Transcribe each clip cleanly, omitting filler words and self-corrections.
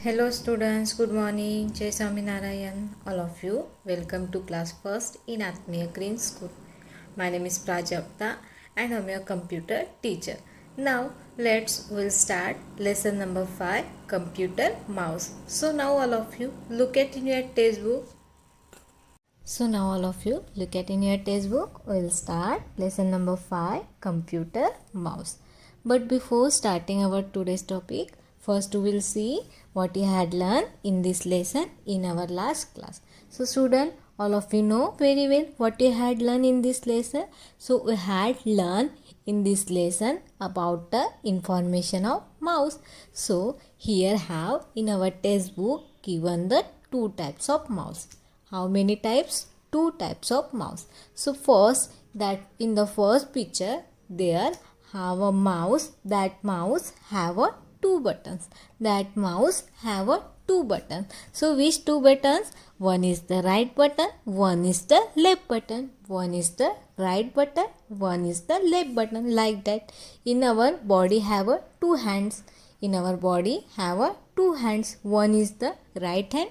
Hello students, good morning. Jai Swaminarayan, all of you. Welcome to class first in Atmiya Green School. My name is Prajakta and I'm your computer teacher. Now we'll start lesson number 5, computer mouse. So now all of you look at in your textbook. We'll start lesson number 5, computer mouse. But before starting our today's topic, first we will see what you had learned in this lesson in our last class. So student, all of you know very well what you had learned in this lesson. So we had learned in this lesson about the information of mouse. So here have in our textbook given the two types of mouse. How many types? Two types of mouse. So first, that in the first picture there have a mouse. That mouse have a two buttons. That mouse have a two buttons. So which two buttons? One is the right button, one is the left button. One is the right button, one is the left button, like that. In our body have a two hands. In our body have a two hands. One is the right hand,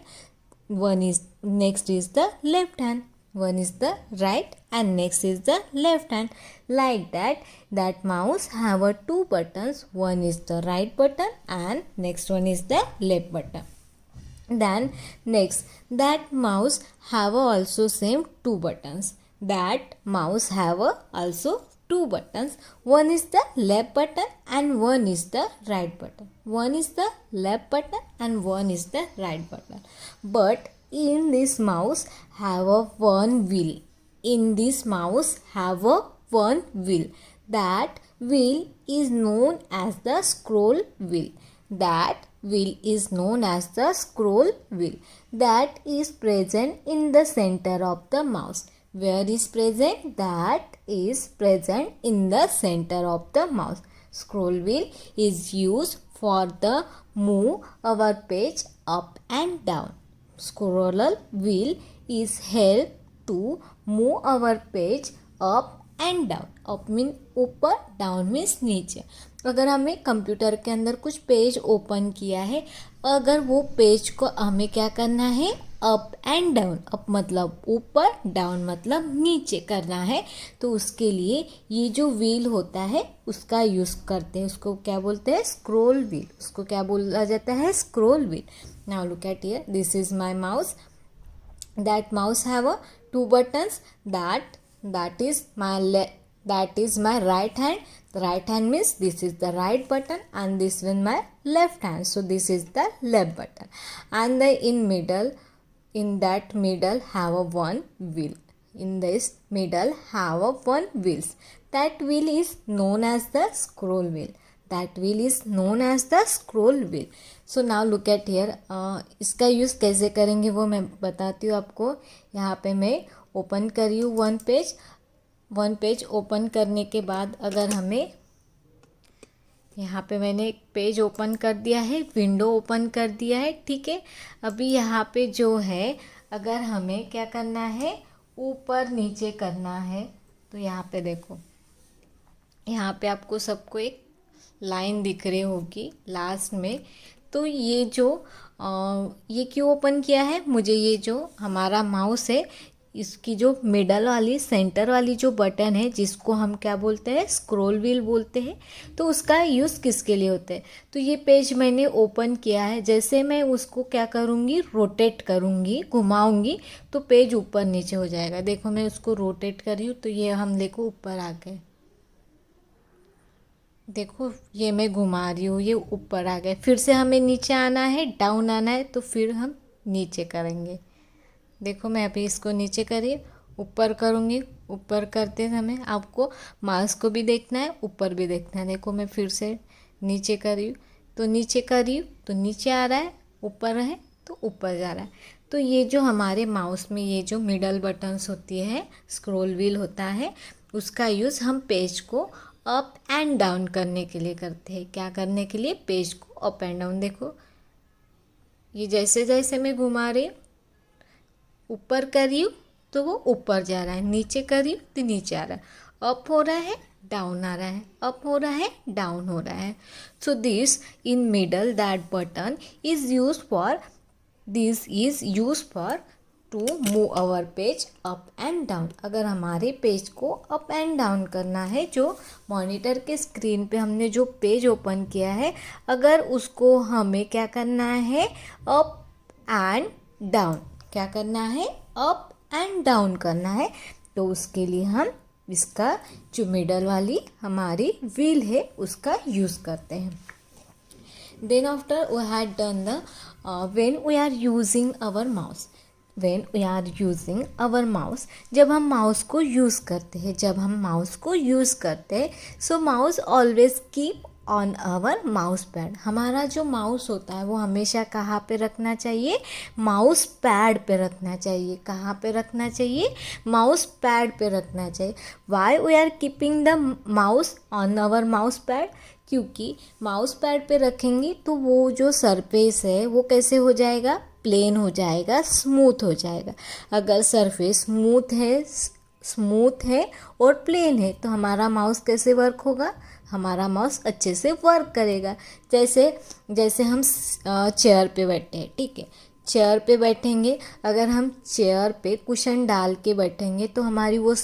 one is next is the left hand, one is the right and next is the left hand, like that mouse have a two buttons. One is the right button and next one is the left button. Then next, that mouse have also same two buttons. That mouse have also two buttons. One is the left button and one is the right button. One is the left button and one is the right button. But in this mouse have a one wheel. In this mouse have a one wheel. That wheel is known as the scroll wheel. That wheel is known as the scroll wheel. That is present in the center of the mouse. Where is present? That is present in the center of the mouse. Scroll wheel is used for the move our page up and down. Scroll wheel is help to move our page up and down. Up mean ऊपर, down means नीचे. अगर हमें computer के अंदर कुछ page open किया है, अगर वो पेज को हमें क्या करना है, अप एंड डाउन. अप मतलब ऊपर, डाउन मतलब नीचे करना है, तो उसके लिए ये जो व्हील होता है उसका यूज़ करते हैं. उसको क्या बोलते हैं? Scroll wheel. उसको क्या बोला जाता है? Scroll wheel. Now look at here, this is my mouse. That mouse have a two buttons. That is my right hand. The right hand means this is the right button and this is my left hand. So this is the left button. And in that middle have a one wheel. In this middle have a one wheels. That wheel is known as the scroll wheel. That wheel is known as the scroll wheel. So now look at here. इसका use कैसे करेंगे वो मैं बताती हूँ आपको. यहाँ पे मैं ओपन करी हूँ वन पेज ओपन करने के बाद अगर हमें यहाँ पे मैंने एक पेज ओपन कर दिया है, विंडो ओपन कर दिया है, ठीक है. अभी यहाँ पे जो है, अगर हमें क्या करना है, ऊपर नीचे करना है, तो यहाँ पे देखो, यहाँ पे आपको सबको एक लाइन दिख रही होगी लास्ट में. तो ये ये क्यों ओपन किया है, मुझे ये जो हमारा माउस है इसकी जो मिडल वाली, सेंटर वाली जो बटन है, जिसको हम क्या बोलते हैं, स्क्रॉल व्हील बोलते हैं, तो उसका यूज़ किसके लिए होता है. तो ये पेज मैंने ओपन किया है, जैसे मैं उसको क्या करूँगी, रोटेट करूँगी, घुमाऊँगी, तो पेज ऊपर नीचे हो जाएगा. देखो मैं उसको रोटेट कर रही हूँ तो ये हम देखो ऊपर आ गए. देखो ये मैं घुमा रही हूँ, ये ऊपर आ गए. फिर से हमें नीचे आना है, डाउन आना है, तो फिर हम नीचे करेंगे. देखो मैं अभी इसको नीचे करी, ऊपर करूँगी. ऊपर करते समय आपको माउस को भी देखना है, ऊपर भी देखना है. देखो मैं फिर से नीचे करी हूँ, तो नीचे करी हूँ तो नीचे आ रहा है, ऊपर है तो ऊपर जा रहा है. तो ये जो हमारे माउस में ये जो मिडल बटन्स होती है, स्क्रॉल व्हील होता है, उसका यूज़ हम पेज को अप एंड डाउन करने के लिए करते हैं. क्या करने के लिए? पेज को अप एंड डाउन. देखो ये जैसे जैसे मैं घुमा रही हूँ, ऊपर कर रही हूँ तो वो ऊपर जा रहा है, नीचे कर रही हूँ तो नीचे आ रहा है. अप हो रहा है, डाउन आ रहा है, अप हो रहा है, डाउन हो रहा है. So this in middle that button is use for to move our page up and down. अगर हमारे पेज को अप एंड डाउन करना है, जो मॉनिटर के स्क्रीन पे हमने जो पेज ओपन किया है, अगर उसको हमें क्या करना है, अप एंड डाउन, क्या करना है, अप एंड डाउन करना है, तो उसके लिए हम इसका जो मिडल वाली हमारी व्हील है उसका यूज़ करते हैं. Then after we had done the when we are using our mouse, जब हम माउस को यूज़ करते हैं, so mouse always keep on our mouse pad. हमारा जो माउस होता है वो हमेशा कहाँ पे रखना चाहिए, माउस पैड पे रखना चाहिए. कहाँ पे रखना चाहिए, माउस पैड पे रखना चाहिए. Why we are keeping the mouse on our mouse pad, क्योंकि माउस पैड पे रखेंगे तो वो जो सरफेस है वो कैसे हो जाएगा, प्लेन हो जाएगा, स्मूथ हो जाएगा. अगर सरफेस स्मूथ है और प्लेन है तो हमारा माउस कैसे वर्क होगा, हमारा माउस अच्छे से वर्क करेगा. जैसे हम चेयर पे बैठे हैं, ठीक है, चेयर पे बैठेंगे, अगर हम चेयर पे कुशन डाल के बैठेंगे तो हमारी वो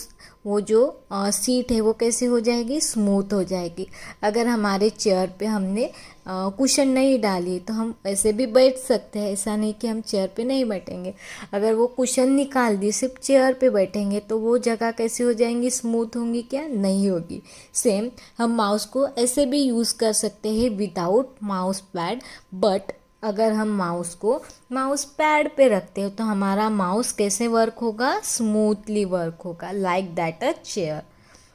जो सीट है वो कैसे हो जाएगी, स्मूथ हो जाएगी. अगर हमारे चेयर पे हमने कुशन नहीं डाली तो हम ऐसे भी बैठ सकते हैं, ऐसा नहीं कि हम चेयर पे नहीं बैठेंगे. अगर वो कुशन निकाल दी, सिर्फ चेयर पे बैठेंगे तो वो जगह कैसे हो जाएंगी, स्मूथ होंगी क्या, नहीं होगी. सेम हम माउस को ऐसे भी यूज़ कर सकते हैं विदाउट माउस पैड, बट अगर हम माउस को माउस पैड पे रखते हो तो हमारा माउस कैसे वर्क होगा, स्मूथली वर्क होगा, लाइक दैट अ चेयर.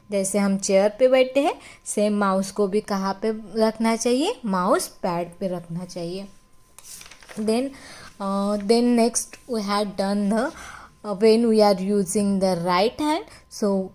जैसे हम चेयर पे बैठे हैं, सेम माउस को भी कहाँ पे रखना चाहिए, माउस पैड पे रखना चाहिए. Then next we had done the when we are using the right hand. So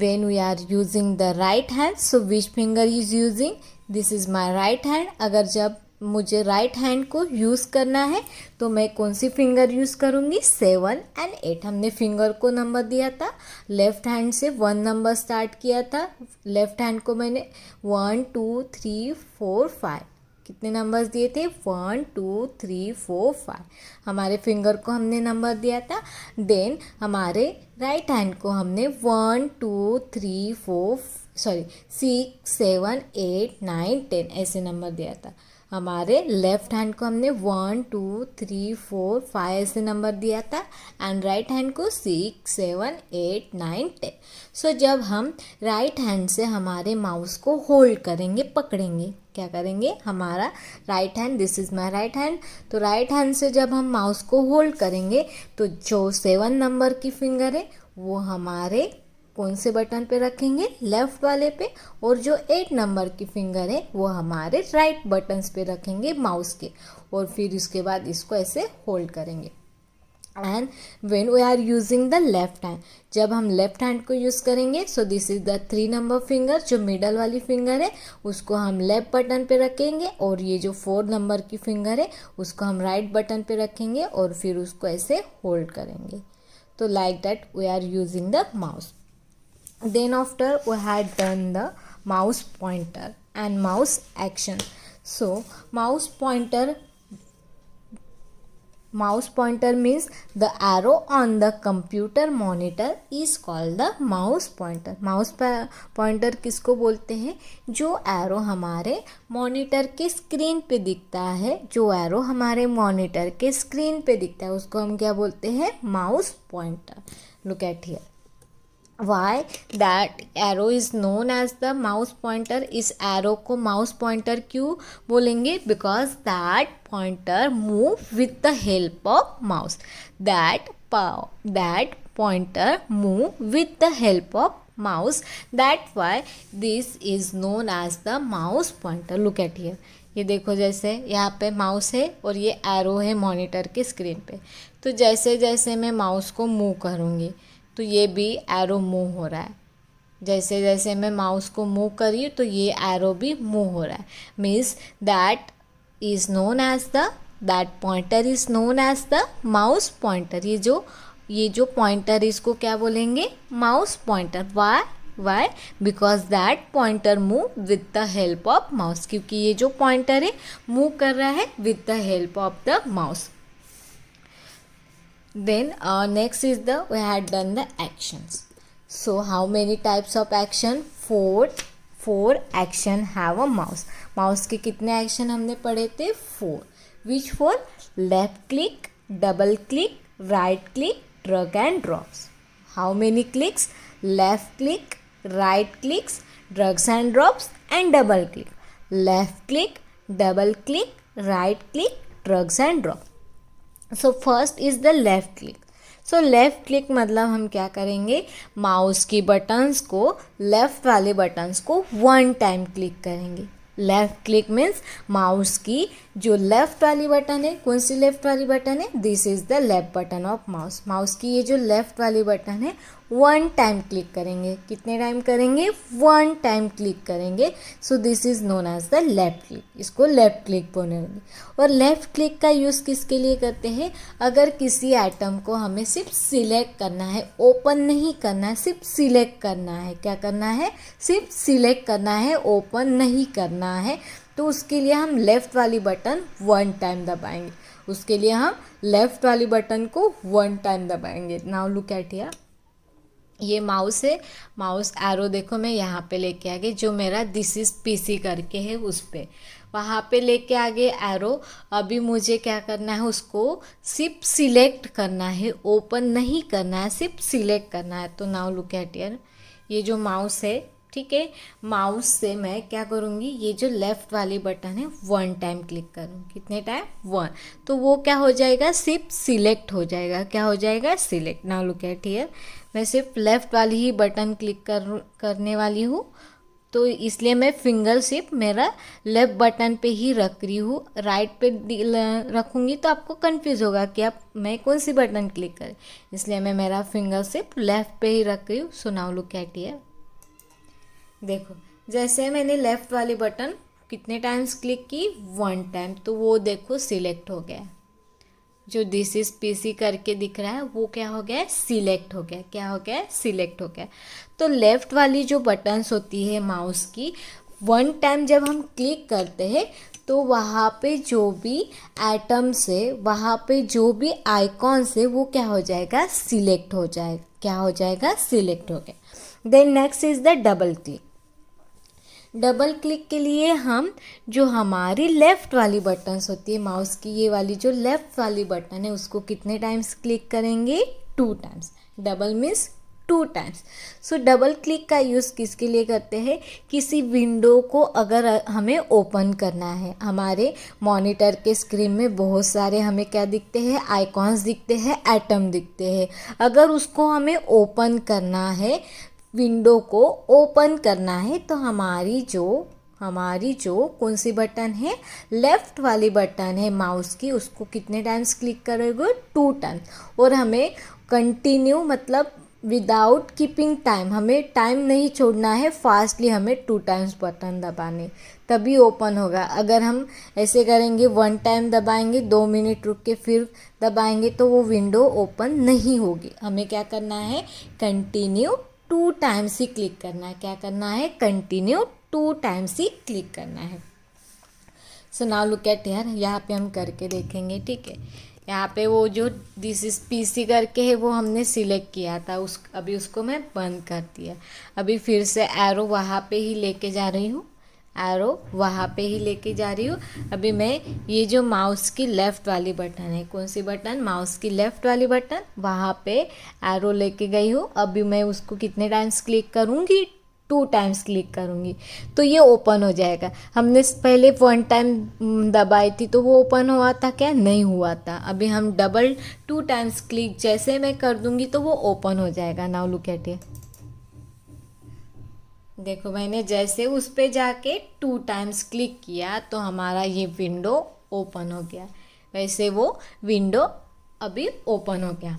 when we are using the right hand, so which finger is using, this is my right hand. अगर जब मुझे right hand को use करना है तो मैं कौन सी finger use करूँगी, 7 और 8. हमने फिंगर को नंबर दिया था, लेफ़्ट हैंड से 1 नंबर स्टार्ट किया था. लेफ़्ट हैंड को मैंने 1 2 3 4 5 कितने नंबर्स दिए थे, 1 2 3 4 5. हमारे फिंगर को हमने नंबर दिया था. देन हमारे राइट हैंड को हमने 1 2 3 4 6 7 8 9 10 ऐसे नंबर दिया था. हमारे लेफ़्ट हैंड को हमने 1 2 3 4 5 ऐसे नंबर दिया था, एंड राइट हैंड को 6 7 8 9 10. सो जब हम राइट हैंड से हमारे माउस को होल्ड करेंगे, पकड़ेंगे, क्या करेंगे, हमारा right hand, this is my right hand, तो राइट हैंड से जब हम माउस को होल्ड करेंगे तो जो 7 नंबर की फिंगर है वो हमारे कौन से बटन पे रखेंगे, लेफ़्ट वाले पे, और जो 8 नंबर की फिंगर है वो हमारे राइट बटन्स पे रखेंगे माउस के, और फिर उसके बाद इसको ऐसे होल्ड करेंगे. And when we are using the left hand, जब हम लेफ्ट हैंड को यूज़ करेंगे, so this is the 3 number finger, जो मिडल वाली फिंगर है उसको हम लेफ्ट बटन पे रखेंगे, और ये जो 4 नंबर की फिंगर है उसको हम राइट बटन पे रखेंगे, और फिर उसको ऐसे होल्ड करेंगे. तो like that we are using the mouse. Then after we had done the mouse pointer and mouse action. So mouse pointer means the arrow on the computer monitor is called the mouse pointer. mouse pointer किसको बोलते हैं, जो arrow हमारे monitor के screen पे दिखता है, जो एरो हमारे मॉनिटर के स्क्रीन पे दिखता है उसको हम क्या बोलते हैं, mouse pointer. Look at here. Why that arrow is known as the mouse pointer, इस arrow को mouse pointer क्यों बोलेंगे, because that pointer move with the help of mouse. that pointer move with the help of mouse, that's why this is known as the mouse pointer. look at here. ये देखो, जैसे यहाँ पे mouse है और ये एरो है monitor के स्क्रीन पे, तो जैसे जैसे मैं माउस को मूव करूँगी तो ये भी एरो मूव हो रहा है. जैसे जैसे मैं माउस को मूव कर रही हूँ तो ये एरो भी मूव हो रहा है. Means that pointer is known as the mouse pointer. ये जो पॉइंटर इसको क्या बोलेंगे, mouse pointer. Why, why? Because that pointer move with the help of mouse, क्योंकि ये जो पॉइंटर है मूव कर रहा है with the help of the mouse. Then next is we had done the actions. So how many types of action? Four action have a mouse. Mouse के कितने action हमने पढ़े थे? 4. Which 4? Left click, double click, right click, drag and drops. How many clicks? Left click, right clicks, drags and drops and double click. Left click, double click, right click, drags and drops. So first is the left click. So left click मतलब हम क्या करेंगे, mouse की buttons को, left वाले buttons को 1 time click करेंगे. Left click means mouse की जो लेफ़्ट वाली बटन है, कौन सी लेफ़्ट वाली बटन है? This is the left button of mouse. Mouse की ये जो लेफ़्ट वाली बटन है 1 टाइम क्लिक करेंगे. कितने टाइम करेंगे? 1 टाइम क्लिक करेंगे. So this is known as the left click. इसको लेफ़्ट क्लिक बोलेंगे. और लेफ़्ट क्लिक का यूज़ किसके लिए करते हैं? अगर किसी आइटम को हमें सिर्फ सिलेक्ट करना है, ओपन नहीं करना है, सिर्फ सिलेक्ट करना है. क्या करना है? सिर्फ सिलेक्ट करना है, ओपन नहीं करना है. तो उसके लिए हम लेफ़्ट वाली बटन 1 टाइम दबाएंगे. उसके लिए हम लेफ़्ट वाली बटन को 1 टाइम दबाएंगे. Now look at here. ये माउस है. माउस एरो देखो मैं यहाँ पे लेके आ गई, जो मेरा दिस इज पीसी करके है उस पर वहाँ पे लेके आ गए एरो. अभी मुझे क्या करना है? उसको सिर्फ सिलेक्ट करना है, ओपन नहीं करना है, सिर्फ सिलेक्ट करना है. तो नाउ लुक एट हियर. ये जो माउस है, ठीक है, माउस से मैं क्या करूँगी, ये जो लेफ़्ट वाली बटन है 1 टाइम क्लिक करूँगी. कितने टाइम? 1. तो वो क्या हो जाएगा? सिर्फ सिलेक्ट हो जाएगा. क्या हो जाएगा? Select. Now look at here. मैं सिर्फ लेफ़्ट वाली ही बटन क्लिक करने वाली हूँ, तो इसलिए मैं फिंगर सिर्फ मेरा लेफ़्ट बटन पे ही रख रही हूँ. राइट पे रखूँगी तो आपको कंफ्यूज होगा कि आप मैं कौन सी बटन क्लिक करें, इसलिए मैं मेरा फिंगर सिर्फ लेफ़्ट पे ही रख रही हूँ. So now look at here. देखो, जैसे मैंने लेफ़्ट वाली बटन कितने टाइम्स क्लिक की? 1 टाइम. तो वो देखो सिलेक्ट हो गया. जो दिस इज पीसी करके दिख रहा है वो क्या हो गया? सिलेक्ट हो गया. क्या हो गया? सिलेक्ट हो गया. तो लेफ़्ट वाली जो बटन्स होती है माउस की, 1 टाइम जब हम क्लिक करते हैं तो वहाँ पे जो भी एटम्स है, वहाँ पे जो भी आइकॉन्स है, वो क्या हो जाएगा? सिलेक्ट हो जाएगा. क्या हो जाएगा? सिलेक्ट हो गया. Then next is the double click. Double click के लिए हम जो हमारी लेफ़्ट वाली बटन्स होती है माउस की, ये वाली जो लेफ़्ट वाली बटन है, उसको कितने टाइम्स क्लिक करेंगे? 2 टाइम्स. Double means 2 times. सो डबल क्लिक का यूज़ किसके लिए करते हैं? किसी विंडो को अगर हमें ओपन करना है, हमारे मॉनिटर के स्क्रीन में बहुत सारे हमें क्या दिखते हैं? आइकॉन्स दिखते हैं, एटम दिखते हैं. अगर उसको हमें ओपन करना है, विंडो को ओपन करना है, तो हमारी जो कौन सी बटन है? लेफ़्ट वाली बटन है माउस की, उसको कितने टाइम्स क्लिक करोगे? 2 टाइम्स. और हमें कंटिन्यू मतलब विदाउट कीपिंग टाइम, हमें टाइम नहीं छोड़ना है, फास्टली हमें 2 टाइम्स बटन दबाने, तभी ओपन होगा. अगर हम ऐसे करेंगे 1 टाइम दबाएंगे, 2 मिनट रुक के फिर दबाएंगे, तो वो विंडो ओपन नहीं होगी. हमें क्या करना है? कंटिन्यू 2 टाइम्स ही क्लिक करना है. क्या करना है? कंटिन्यू 2 टाइम्स ही क्लिक करना है. So now look at here. यहाँ पे हम करके देखेंगे. ठीक है, यहाँ पे वो जो दिस इज पीसी करके है वो हमने सिलेक्ट किया था, अभी उसको मैं बंद कर दिया. अभी फिर से एरो वहाँ पे ही लेके जा रही हूँ. एरो वहाँ पे ही लेके जा रही हूँ. अभी मैं ये जो माउस की लेफ़्ट वाली बटन है, कौन सी बटन? माउस की लेफ़्ट वाली बटन, वहाँ पे एरो लेके गई हूँ. अभी मैं उसको कितने टाइम्स क्लिक करूँगी? 2 टाइम्स क्लिक करूँगी, तो ये ओपन हो जाएगा. हमने पहले 1 टाइम दबाई थी तो वो ओपन हुआ था क्या? नहीं हुआ था. अभी हम डबल 2 टाइम्स क्लिक जैसे मैं कर दूँगी तो वो ओपन हो जाएगा. Now look at it. देखो, मैंने जैसे उस पे जाके 2 टाइम्स क्लिक किया तो हमारा ये विंडो ओपन हो गया. वैसे वो विंडो अभी ओपन हो गया.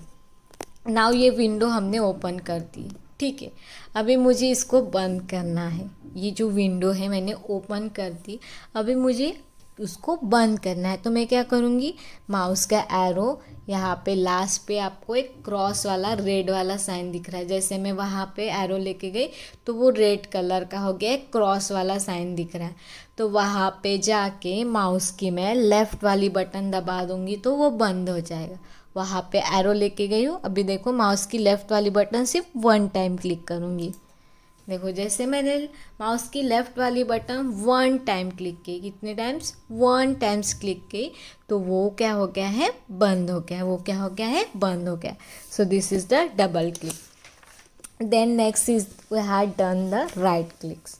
नाउ ये विंडो हमने ओपन कर दी. ठीक है, अभी मुझे इसको बंद करना है. ये जो विंडो है मैंने ओपन कर दी. अभी मुझे उसको बंद करना है। तो मैं क्या करूँगी, माउस का एरो यहाँ पे लास्ट पे आपको एक क्रॉस वाला रेड वाला साइन दिख रहा है, जैसे मैं वहाँ पे एरो लेके गई तो वो रेड कलर का हो गया, एक क्रॉस वाला साइन दिख रहा है। तो वहाँ पे जाके माउस की मैं लेफ़्ट वाली बटन दबा दूँगी तो वो बंद हो जाएगा। वहाँ पे एरो लेके गई हूँ, अभी देखो माउस की लेफ़्ट वाली बटन सिर्फ 1 टाइम क्लिक करूँगी। देखो जैसे मैंने माउस की लेफ़्ट वाली बटन 1 टाइम क्लिक की, कितने टाइम्स, 1 टाइम्स क्लिक की, तो वो क्या हो गया है, बंद हो गया है। वो क्या हो गया है, बंद हो गया। So this is the double click. Then next is we have done the right clicks.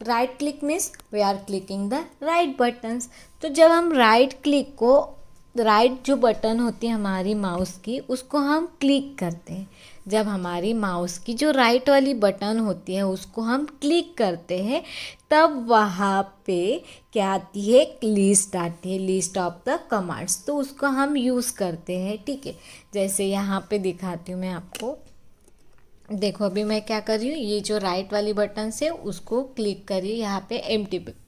Right click means we are clicking the right buttons. तो जब हम राइट क्लिक को, राइट जो बटन होती है हमारी माउस की, उसको हम क्लिक करते हैं। जब हमारी माउस की जो राइट वाली बटन होती है उसको हम क्लिक करते हैं, तब वहाँ पे क्या आती है, एक लिस्ट आती है, लिस्ट ऑफ द कमांड्स। तो उसको हम यूज़ करते हैं, ठीक है। जैसे यहाँ पे दिखाती हूँ मैं आपको। देखो अभी मैं क्या कर रही हूँ, ये जो राइट वाली बटन से उसको क्लिक करिए, यहाँ पे एम्प्टी पे,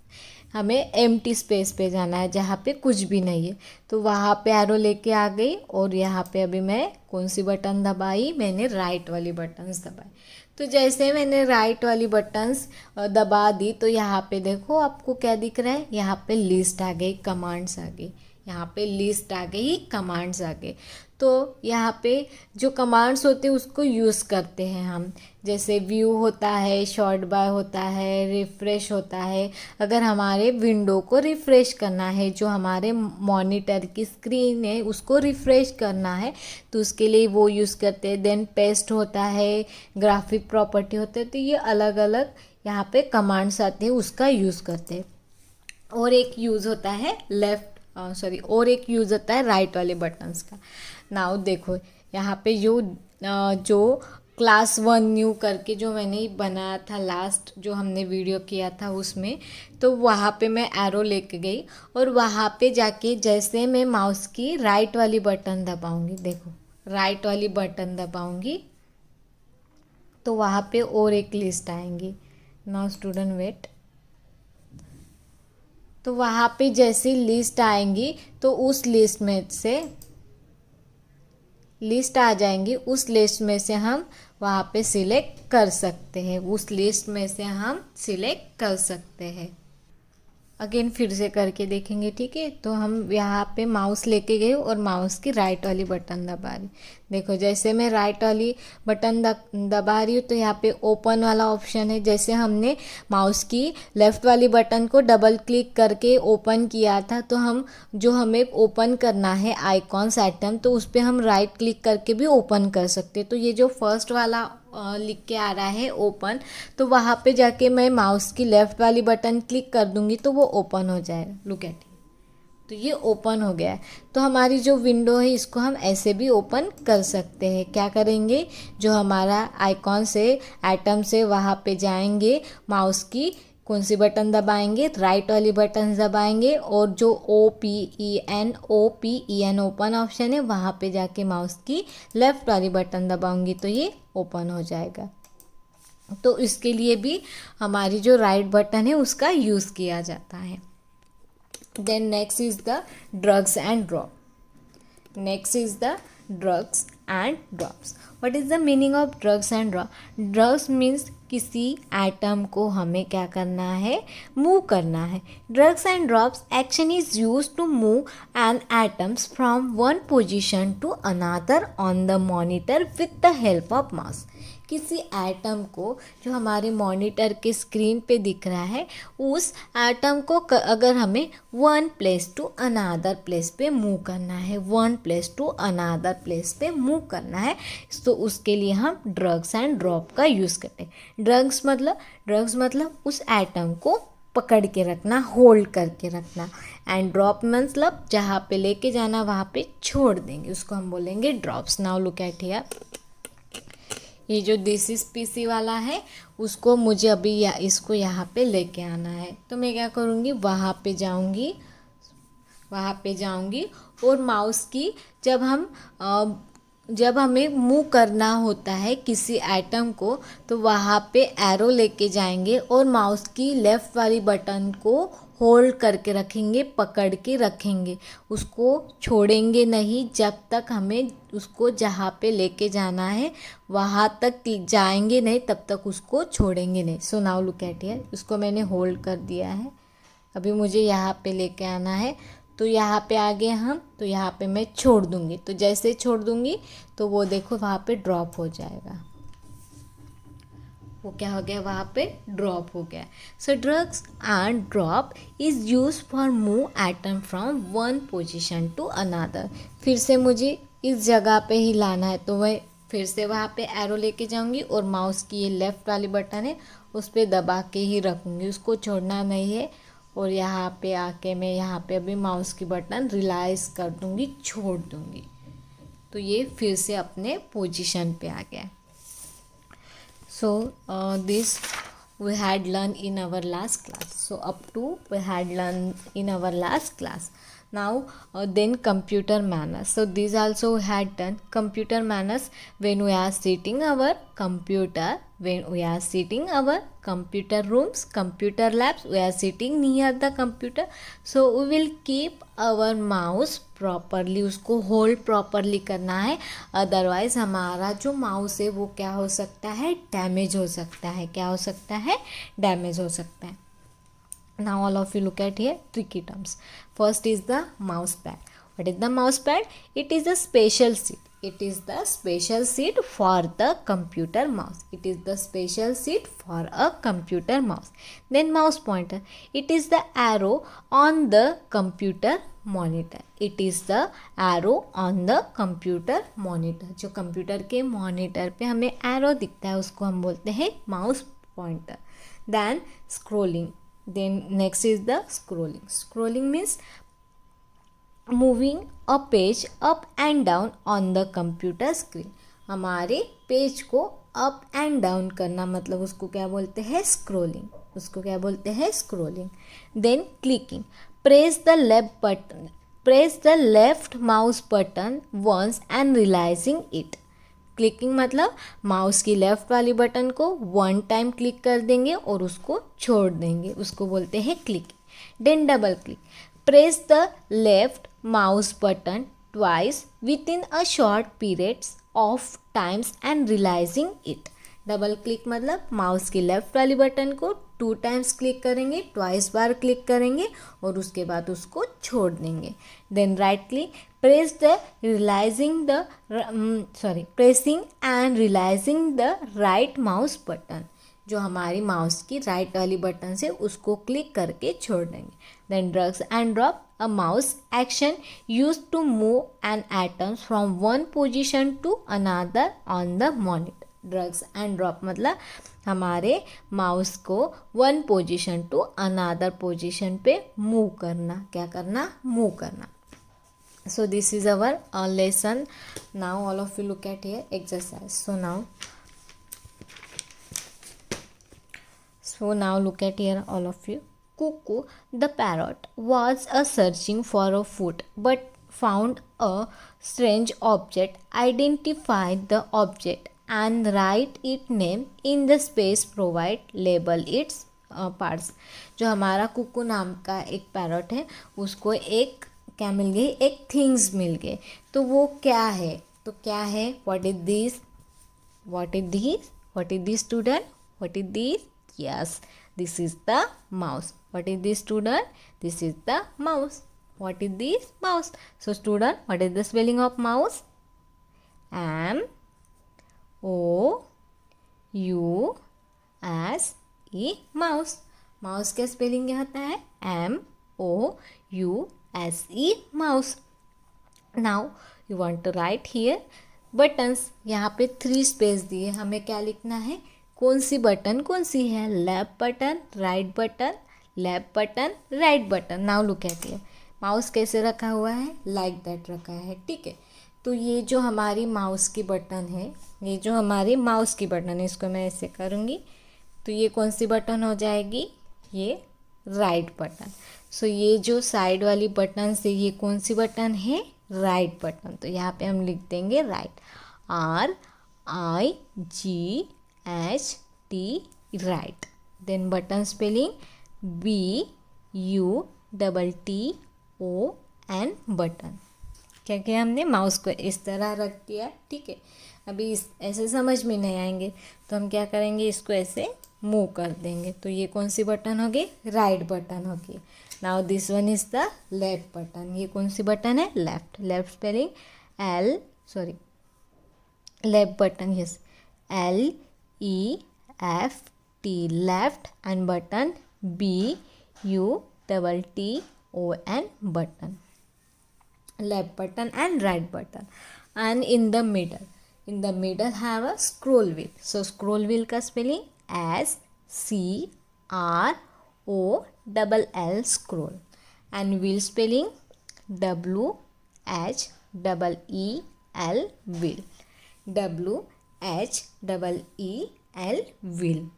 हमें एम्प्टी स्पेस पे जाना है जहाँ पे कुछ भी नहीं है। तो वहाँ पे एरो लेके आ गई और यहाँ पे अभी मैं कौन सी बटन दबाई, मैंने राइट वाली बटन्स दबाई। तो जैसे मैंने राइट वाली बटन्स दबा दी तो यहाँ पे देखो आपको क्या दिख रहा है, यहाँ पे लिस्ट आ गई, कमांड्स आ गई, यहाँ पे लिस्ट आ गई, कमांड्स आ गए। तो यहाँ पे जो कमांड्स होते हैं उसको यूज़ करते हैं हम, जैसे व्यू होता है, शॉर्ट बाय होता है, रिफ़्रेश होता है। अगर हमारे विंडो को रिफ़्रेश करना है, जो हमारे मॉनिटर की स्क्रीन है उसको रिफ़्रेश करना है, तो उसके लिए वो यूज़ करते हैं। देन पेस्ट होता है, ग्राफिक प्रॉपर्टी होते हैं। तो ये अलग अलग यहाँ पे कमांड्स आते हैं, उसका यूज़ करते हैं। और एक यूज़ होता है और एक यूज़ होता है राइट वाले बटन्स का। नाउ देखो यहाँ पे जो क्लास 1 न्यू करके जो मैंने बनाया था, लास्ट जो हमने वीडियो किया था उसमें, तो वहाँ पे मैं एरो लेके गई और वहाँ पे जाके जैसे मैं माउस की राइट वाली बटन दबाऊंगी, देखो राइट वाली बटन दबाऊंगी तो वहाँ पे और एक लिस्ट आएंगी। Now student wait. तो वहाँ पे जैसी लिस्ट आएंगी तो उस लिस्ट में से लिस्ट आ जाएंगी, उस लिस्ट में से हम वहाँ पे सिलेक्ट कर सकते हैं, उस लिस्ट में से हम सिलेक्ट कर सकते हैं। अगेन फिर से करके देखेंगे, ठीक है। तो हम यहाँ पे माउस लेके गए और माउस की राइट वाली बटन दबा रही। देखो जैसे मैं राइट वाली बटन दबा रही हूँ तो यहाँ पे ओपन वाला ऑप्शन है। जैसे हमने माउस की लेफ़्ट वाली बटन को डबल क्लिक करके ओपन किया था, तो हम जो हमें ओपन करना है आइकॉन्स आइटम, तो उस पर हम राइट क्लिक करके भी ओपन कर सकते हैं। तो ये जो फर्स्ट वाला लिख के आ रहा है ओपन, तो वहाँ पे जाके मैं माउस की लेफ़्ट वाली बटन क्लिक कर दूँगी तो वो ओपन हो जाएगा। लुक एट, तो ये ओपन हो गया है। तो हमारी जो विंडो है इसको हम ऐसे भी ओपन कर सकते हैं। क्या करेंगे, जो हमारा आइकॉन से आइटम से वहाँ पे जाएंगे, माउस की कौन सी बटन दबाएंगे, राइट वाली बटन दबाएंगे और जो OPEN ओपन ऑप्शन है वहाँ पे जाके माउस की लेफ़्ट वाली बटन दबाऊंगी तो ये ओपन हो जाएगा। तो इसके लिए भी हमारी जो राइट बटन है उसका यूज़ किया जाता है। Then next is the drugs and drop. Next is the drugs and drops. What is the meaning of drugs and drop? Drugs means किसी एटम को हमें क्या करना है, मूव करना है। Drugs and drops action is use to move an atoms from one position to another on the monitor with the help of mouse. किसी atom को जो हमारे मॉनिटर के स्क्रीन पे दिख रहा है, उस एटम को अगर हमें one place to another place पे मूव करना है, one place to another place पे मूव करना है, तो उसके लिए हम ड्रग्स एंड ड्रॉप का यूज़ करते हैं। ड्रग्स मतलब उस एटम को पकड़ के रखना, होल्ड करके रखना। एंड ड्रॉप मतलब जहाँ पे लेके जाना वहाँ पे छोड़ देंगे, उसको हम बोलेंगे drops. Now look at here, ये जो दिस इज पीसी वाला है उसको मुझे अभी इसको यहाँ पे लेके आना है। तो मैं क्या करूँगी, वहाँ पे जाऊँगी और माउस की जब हमें मूव करना होता है किसी एटम को, तो वहाँ पे एरो लेके जाएंगे और माउस की लेफ़्ट वाली बटन को होल्ड करके रखेंगे, पकड़ के रखेंगे, उसको छोड़ेंगे नहीं जब तक हमें उसको जहाँ पे लेके जाना है वहाँ तक जाएंगे नहीं, तब तक उसको छोड़ेंगे नहीं। So now look at here, उसको मैंने होल्ड कर दिया है, अभी मुझे यहाँ पे लेके आना है, तो यहाँ पे आ गए हम, तो यहाँ पे मैं छोड़ दूँगी, तो जैसे छोड़ दूँगी तो वो देखो वहाँ पे ड्रॉप हो जाएगा, वो क्या हो गया, वहाँ पे ड्रॉप हो गया। So drugs and drop is use for move atom from one position to another. फिर से मुझे इस जगह पे ही लाना है, तो वह फिर से वहाँ पे एरो लेके जाऊँगी और माउस की ये लेफ़्ट वाली बटन है उस पर दबा के ही रखूँगी, उसको छोड़ना नहीं है। और यहाँ पे आके मैं यहाँ पे अभी माउस की बटन रिलाइज कर दूँगी, छोड़ दूँगी, तो ये फिर से अपने पोजीशन पे आ गया। So this we had learned in our last class. So up to we had learned in our last class. Now then computer manners. So these also we had done computer manners when we are sitting our computer, when we are sitting our computer rooms, computer labs, we are sitting near the computer. So we will keep our mouse properly, उसको hold properly करना है, otherwise हमारा जो mouse है वो क्या हो सकता है, डैमेज हो सकता है, क्या हो सकता है, डैमेज हो सकता है। Now all of you look at here tricky terms. First is the mouse pad. What is the mouse pad? It is a special seat. It is the special seat for the computer mouse. It is the special seat for a computer mouse. Then mouse pointer. It is the arrow on the computer monitor. It is the arrow on the computer monitor. जो computer के monitor पे हमें arrow दिखता है उसको हम बोलते हैं mouse pointer. Then scrolling. Then next is the scrolling. Scrolling means moving a page up and down on the computer screen. हमारे पेज को अप एंड डाउन करना, मतलब उसको क्या बोलते हैं, स्क्रोलिंग, उसको क्या बोलते हैं, scrolling. Then clicking. Press the left button, press the left mouse button once and realizing it. Clicking मतलब माउस की लेफ़्ट वाली बटन को वन टाइम क्लिक कर देंगे और उसको छोड़ देंगे, उसको बोलते हैं clicking. Then double click. Press the left mouse button twice with in a short periods of times and realizing it. Double click मतलब माउस की लेफ़्ट वाली बटन को 2 टाइम्स क्लिक करेंगे, ट्वाइस बार क्लिक करेंगे और उसके बाद उसको छोड़ देंगे. Then right click. Press the realizing the pressing and realizing the right mouse button, जो हमारी माउस की राइट वाली बटन से उसको क्लिक करके छोड़ देंगे. Then drag and drop, a mouse action use to move an atoms from one position to another on the monitor. Drag and drop मतलब हमारे माउस को one position to another position पे move करना, क्या करना, मूव करना. So this is our lesson. Now all of you look at here exercise. So now look at here all of you. Cuckoo the parrot was searching for a food but found a strange object. Identify the object and write its name in the space provide. Label its parts. जो हमारा कुकू नाम का एक parrot है उसको एक क्या मिल गई, एक थिंग्स मिल गए, तो वो क्या है, तो क्या है, what is this, what is this, what is this student, what is this, yes this is the mouse. What is this student, this is the mouse. What is this, mouse. So student what is the spelling of mouse, M O U S E mouse. Mouse का spelling क्या होता है, M O U S E mouse. Now you want to write here buttons. यहाँ पे 3 space दिए, हमें क्या लिखना है, कौन सी बटन कौन सी है, left button, right button, left button, right button. Now look at here, mouse कैसे रखा हुआ है, लाइक दैट रखा है, ठीक है. तो ये जो हमारी माउस की बटन है, ये जो हमारी माउस की बटन है, इसको मैं ऐसे करूँगी तो ये कौन सी बटन हो जाएगी, ये राइट बटन. सो ये जो साइड वाली बटन से ये कौन सी बटन है, राइट बटन. तो यहाँ पे हम लिख देंगे right, RIGHT right. Then button spelling BUTTON BUTTON button. क्या किया हमने, माउस को इस तरह रख दिया, ठीक है। अभी इस ऐसे समझ में नहीं आएंगे तो हम क्या करेंगे, इसको ऐसे मूव कर देंगे, तो ये कौन सी बटन होगी, राइट बटन होगी। Now this one is the left button, ये कौन सी बटन है, left. Left spelling left button, yes, LEFT, left, and button BUTTON button, left button and right button. And in the middle have a scroll wheel. So scroll wheel का spelling SCROLL, scroll, and wheel spelling WHEEL, wheel, WHEEL, wheel.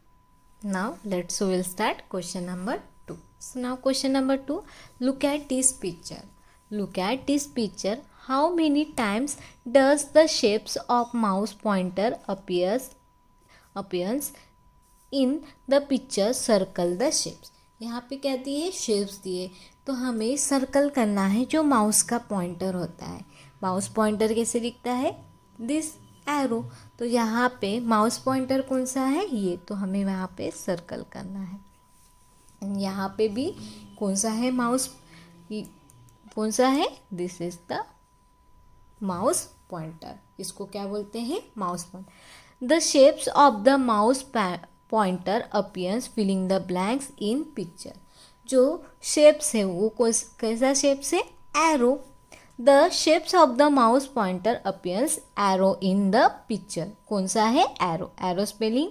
Now we'll start question number 2. So now question number 2, look at this picture. How many times does the shapes of mouse pointer appears in the picture? Circle the shapes. यहाँ पे क्या दिए, shapes दिए, तो हमें circle करना है जो माउस का पॉइंटर होता है। माउस पॉइंटर कैसे दिखता है, दिस एरो, तो यहाँ पे माउस पॉइंटर कौन सा है, ये, तो हमें वहाँ पे सर्कल करना है। यहाँ पे भी कौन सा है, माउस कौन सा है, this is the mouse pointer, इसको क्या बोलते हैं, mouse pointer. The shapes of the mouse pointer appears filling the blanks in picture. जो शेप्स है वो कैसा शेप्स है, arrow. The shapes of the mouse pointer appears arrow in the picture, कौन सा है, एरो। Arrow spelling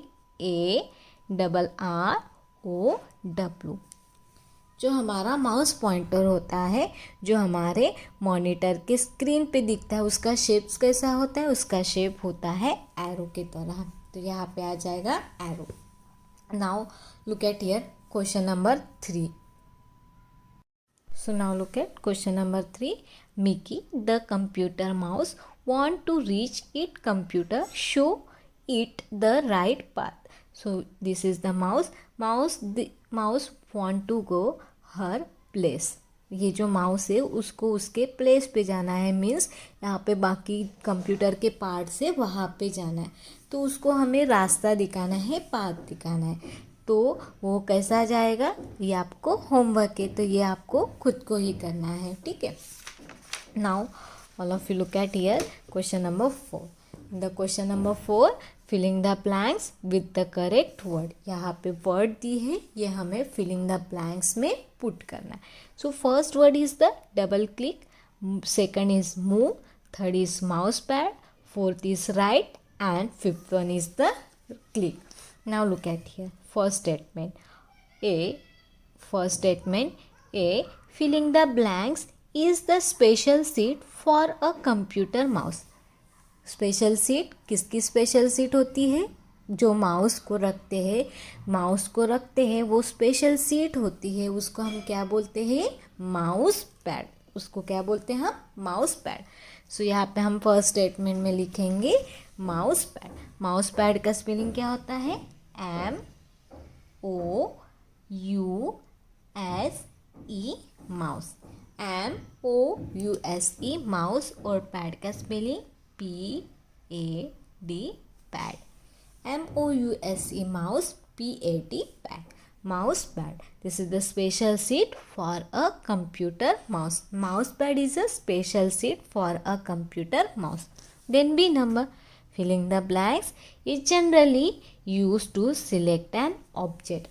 ARROW। जो हमारा माउस पॉइंटर होता है, जो हमारे मॉनिटर के स्क्रीन पे दिखता है, उसका शेप्स कैसा होता है, उसका शेप होता है एरो की तरह, तो यहाँ पे आ जाएगा arrow. Now look at here question number 3. So now look at question number 3. Mickey, the computer mouse, want to reach its computer. Show it the right path. So this is the mouse. The mouse want to go her place. ये जो mouse है उसको उसके place पे जाना है, means यहाँ पे बाकी कंप्यूटर के पार्ट से वहाँ पे जाना है, तो उसको हमें रास्ता दिखाना है, पाथ दिखाना है, तो वो कैसा जाएगा, ये आपको होमवर्क है, तो ये आपको खुद को ही करना है, ठीक है। Now all of you look at here question number 4. The question number 4, filling the blanks with the correct word. यहाँ पे वर्ड दी है, ये हमें फिलिंग द ब्लैंक्स में पुट करना है। So first word is the double click, second is move, third is mouse pad, fourth is right, and fifth one is the click. Now look at here. First statement A, filling the blanks is the special seat for a computer mouse. Special seat किसकी special seat होती है, जो mouse को रखते हैं वो special seat होती है, उसको हम क्या बोलते हैं, माउस पैड, उसको क्या बोलते हैं हम, माउस पैड. सो यहाँ पे हम फर्स्ट स्टेटमेंट में लिखेंगे माउस पैड. माउस पैड का स्पेलिंग क्या होता है, MOUSE, माउस. MOUSE माउस, और पैड का spelling PAD, pad. MOUSE mouse, PAD, pad. Mouse pad. This is the special seat for a computer mouse. Mouse pad is a special seat for a computer mouse. Then B number, filling the blanks is generally used to select an object.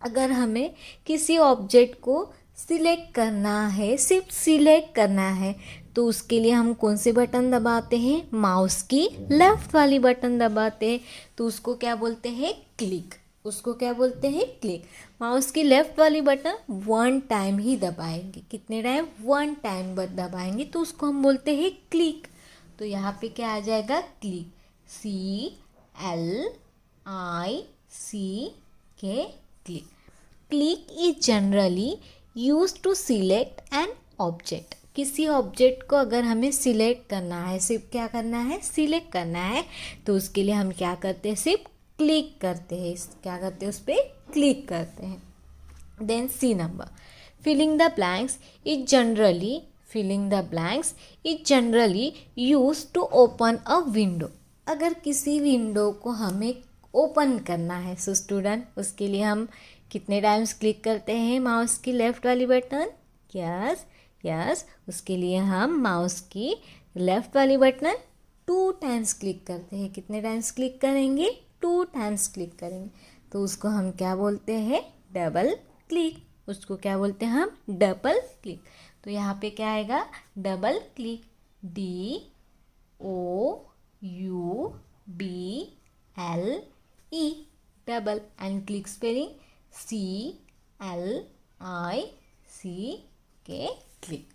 अगर हमें किसी object को select करना है, सिर्फ select करना है, तो उसके लिए हम कौन से बटन दबाते हैं, माउस की लेफ्ट वाली बटन दबाते हैं, तो उसको क्या बोलते हैं, क्लिक. उसको क्या बोलते हैं, क्लिक. माउस की लेफ्ट वाली बटन 1 टाइम ही दबाएंगे. कितने टाइम, 1 टाइम दबाएंगे, तो उसको हम बोलते हैं क्लिक. तो यहाँ पे क्या आ जाएगा, click, CLIC, click. Click is generally use to select an object. किसी ऑब्जेक्ट को अगर हमें सिलेक्ट करना है, सिर्फ क्या करना है, सिलेक्ट करना है, तो उसके लिए हम क्या करते हैं, सिर्फ क्लिक करते हैं. क्या करते हैं, उस पर क्लिक करते हैं. Then C number. Filling the blanks is generally used to open a window. अगर किसी विंडो को हमें ओपन करना है सो स्टूडेंट, उसके लिए हम कितने टाइम्स क्लिक करते हैं माउस की लेफ़्ट वाली बटन? यस, उसके लिए हम माउस की लेफ़्ट वाली बटन 2 टाइम्स क्लिक करते हैं. कितने टाइम्स क्लिक करेंगे? 2 टाइम्स क्लिक करेंगे. तो उसको हम क्या बोलते हैं? Double click. उसको क्या बोलते हैं हम? Double click. तो यहाँ पे क्या आएगा? Double click. DOUBLE, double. And click spelling CLICK, click.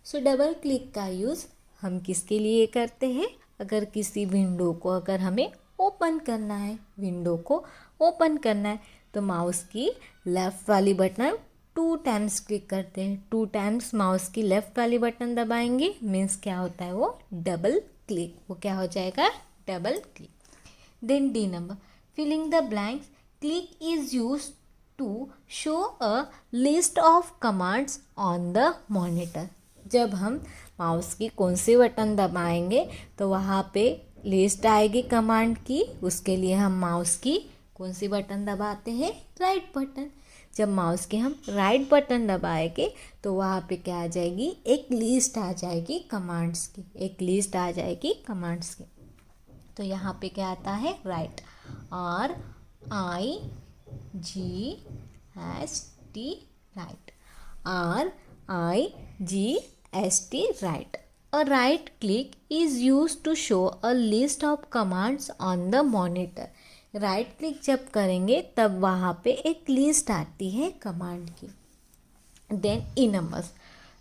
So double click का यूज़ हम किसके लिए करते हैं? अगर किसी विंडो को अगर हमें ओपन करना है, विंडो को ओपन करना है, तो माउस की लेफ़्ट वाली बटन 2 टाइम्स क्लिक करते हैं. 2 टाइम्स माउस की लेफ़्ट वाली बटन दबाएंगे, मीन्स क्या होता है वो? Double click. वो क्या हो जाएगा? Double click. Then D number. Filling the blanks. Click is use to show a list of commands on the monitor. जब हम माउस की कौन सी बटन दबाएंगे तो वहाँ पे लिस्ट आएगी कमांड की. उसके लिए हम माउस की कौन सी बटन दबाते हैं? Right button. जब माउस की हम राइट बटन दबाएंगे तो वहाँ पे क्या आ जाएगी? एक लिस्ट आ जाएगी कमांड्स की. एक लिस्ट आ जाएगी कमांड्स की. तो यहाँ पे क्या आता है? Right. RIGST, right. RIGST, right. A right click is used to show a list of commands on the monitor. Right click जब करेंगे तब वहाँ पे एक लिस्ट आती है कमांड की. Then E numbers.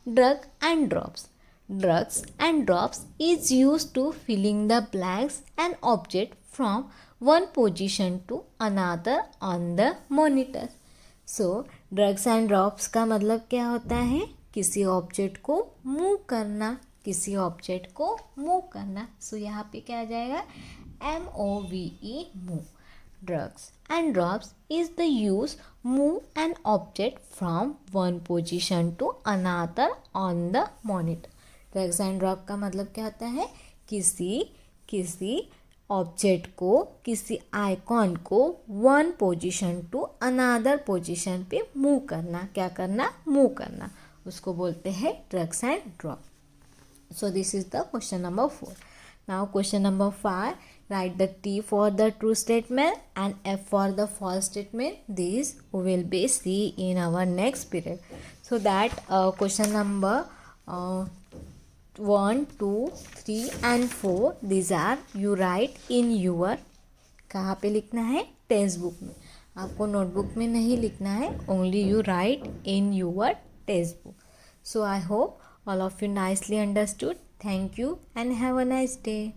Drug and drops. Drugs and drops is used to filling the blanks and object from one position to another on the monitor. So drugs and drops का मतलब क्या होता है? किसी object को move करना, किसी object को मूव करना. सो यहाँ पे क्या आ जाएगा? MOVE, move. Drugs and drops is the use move an object from one position to another on the monitor. Drags and drop का मतलब क्या होता है? किसी ऑब्जेक्ट को, किसी आइकॉन को one position to another position पे मूव करना. क्या करना? मूव करना. उसको बोलते हैं drags and drop. So this is the question number 4. Now question number 5. Write the T for the true statement and F for the false statement. These we will be see in our next period. So that question number 1, 2, 3 and 4, these are you write in your, कहाँ पे लिखना है? Text book में. आपको notebook में नहीं लिखना है. Only you right in your text book. So I hope all of you nicely understood. Thank you and have a nice day.